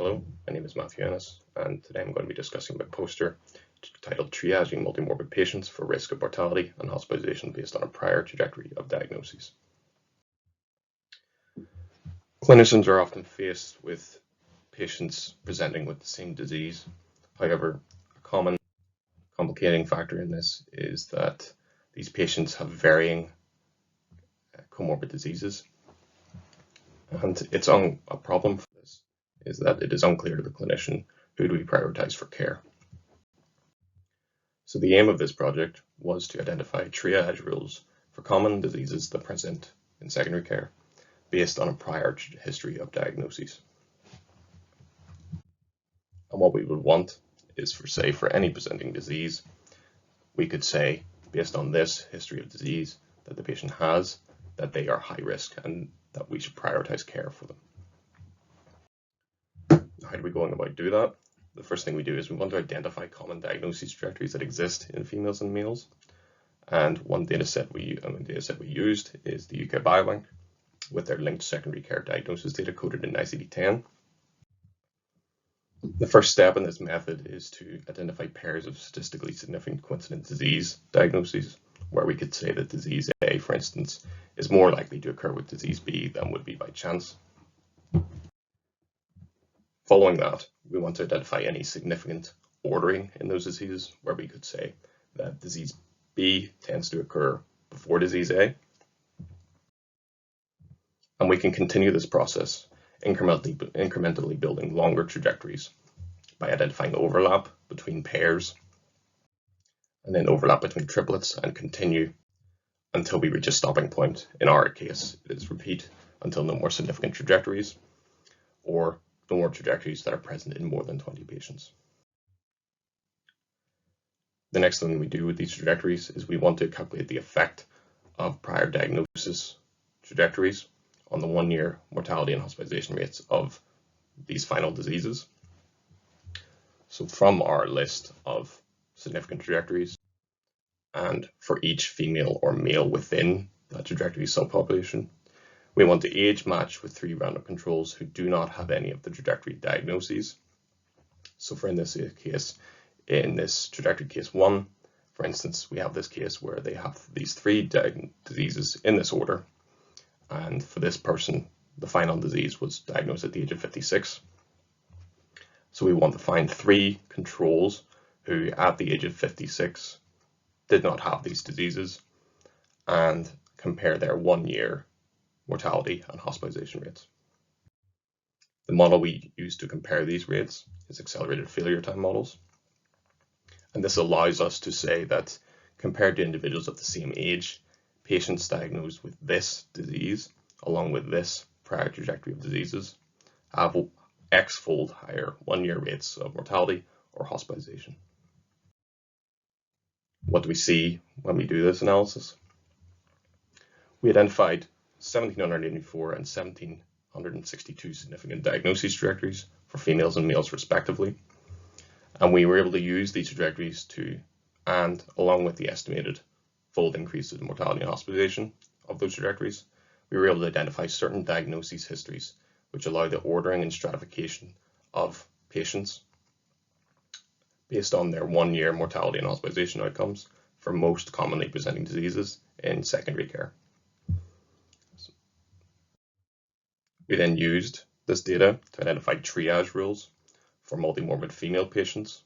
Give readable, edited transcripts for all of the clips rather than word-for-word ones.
Hello, my name is Ennis, and today I'm going to be discussing my poster titled Triaging Multimorbid Patients for Risk of Mortality and Hospitalisation based on a Prior Trajectory of Diagnoses. Clinicians are often faced with patients presenting with the same disease. However, a common complicating factor in this is that these patients have varying comorbid diseases, and a problem for this is that it is unclear to the clinician who do we prioritize for care. So the aim of this project was to identify triage rules for common diseases that present in secondary care based on a prior history of diagnoses. And what we would want is for any presenting disease, we could say, based on this history of disease that the patient has, that they are high risk and that we should prioritize care for them. How do we go about doing that? The first thing we do is we want to identify common diagnosis trajectories that exist in females and males. And one data set we used is the UK Biobank with their linked secondary care diagnosis data coded in ICD-10. The first step in this method is to identify pairs of statistically significant coincident disease diagnoses, where we could say that disease A, for instance, is more likely to occur with disease B than would be by chance. Following that, we want to identify any significant ordering in those diseases, where we could say that disease B tends to occur before disease A. And we can continue this process, incrementally building longer trajectories by identifying overlap between pairs, and then overlap between triplets, and continue until we reach a stopping point. In our case, it is repeat until no more significant trajectories, or no more trajectories that are present in more than 20 patients. The next thing we do with these trajectories is we want to calculate the effect of prior diagnosis trajectories on the 1-year mortality and hospitalization rates of these final diseases. So from our list of significant trajectories, and for each female or male within that trajectory subpopulation, we want to age match with 3 random controls who do not have any of the trajectory diagnoses. So in this trajectory case 1, for instance, we have this case where they have these 3 diseases in this order. And for this person, the final disease was diagnosed at the age of 56. So we want to find 3 controls who at the age of 56 did not have these diseases and compare their 1-year mortality and hospitalization rates. The model we use to compare these rates is accelerated failure time models. And this allows us to say that compared to individuals of the same age, patients diagnosed with this disease, along with this prior trajectory of diseases, have X-fold higher 1-year rates of mortality or hospitalization. What do we see when we do this analysis? We identified 1,784 and 1,762 significant diagnosis trajectories for females and males respectively. And we were able to use these trajectories and along with the estimated fold increases in mortality and hospitalization of those trajectories, we were able to identify certain diagnosis histories which allow the ordering and stratification of patients based on their 1-year mortality and hospitalization outcomes for most commonly presenting diseases in secondary care. We then used this data to identify triage rules for multimorbid female patients.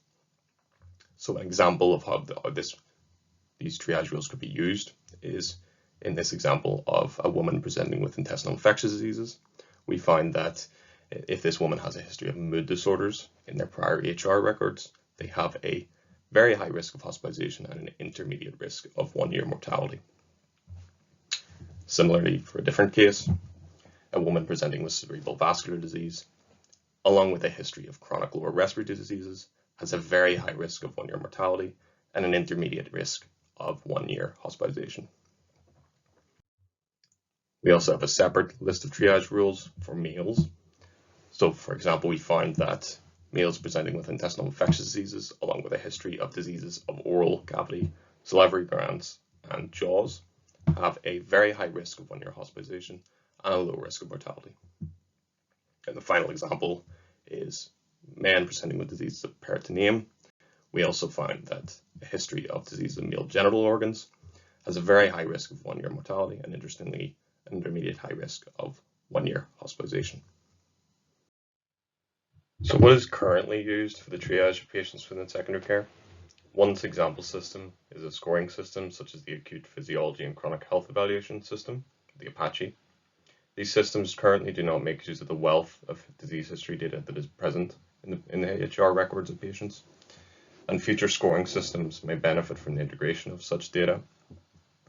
So an example of how these triage rules could be used is in this example of a woman presenting with intestinal infectious diseases. We find that if this woman has a history of mood disorders in their prior HR records, they have a very high risk of hospitalization and an intermediate risk of 1-year mortality. Similarly, for a different case, a woman presenting with cerebral vascular disease, along with a history of chronic lower respiratory diseases, has a very high risk of 1-year mortality and an intermediate risk of 1-year hospitalization. We also have a separate list of triage rules for males. So for example, we find that males presenting with intestinal infectious diseases, along with a history of diseases of oral cavity, salivary glands, and jaws, have a very high risk of 1-year hospitalization and a low risk of mortality. And the final example is men presenting with diseases of peritoneum. We also found that a history of disease of male genital organs has a very high risk of 1 year mortality, and interestingly, an intermediate high risk of 1 year hospitalisation. So what is currently used for the triage of patients within secondary care? One example system is a scoring system such as the Acute Physiology and Chronic Health Evaluation System, the APACHE. These systems currently do not make use of the wealth of disease history data that is present in the HR records of patients, and future scoring systems may benefit from the integration of such data,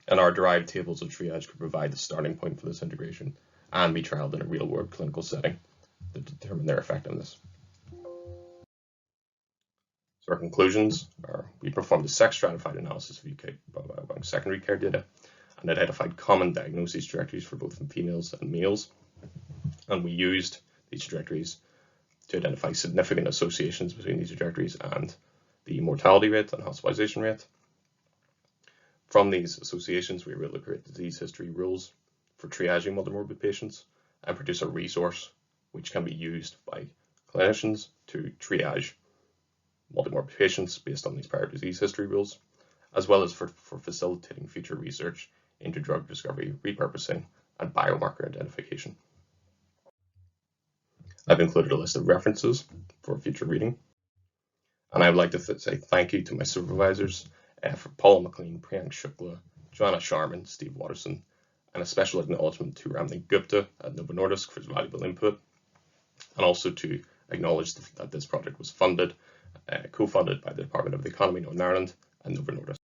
and our derived tables of triage could provide the starting point for this integration and be trialed in a real-world clinical setting to determine their effectiveness. So our conclusions are: we performed a sex-stratified analysis of UK secondary care data and identified common diagnoses trajectories for both females and males, and we used these trajectories to identify significant associations between these trajectories and the mortality rate and hospitalisation rate. From these associations, we were able to create disease history rules for triaging multimorbid patients and produce a resource which can be used by clinicians to triage multimorbid patients based on these prior disease history rules, as well as for facilitating future research into drug discovery, repurposing, and biomarker identification. I've included a list of references for future reading, and I would like to say thank you to my supervisors, for Paula McLean, Priyank Shukla, Joanna Sharman, Steve Watterson, and a special acknowledgement to Ramni Gupta at Novo Nordisk for his valuable input, and also to acknowledge that this project was co-funded by the Department of the Economy, Northern Ireland, and Novo Nordisk.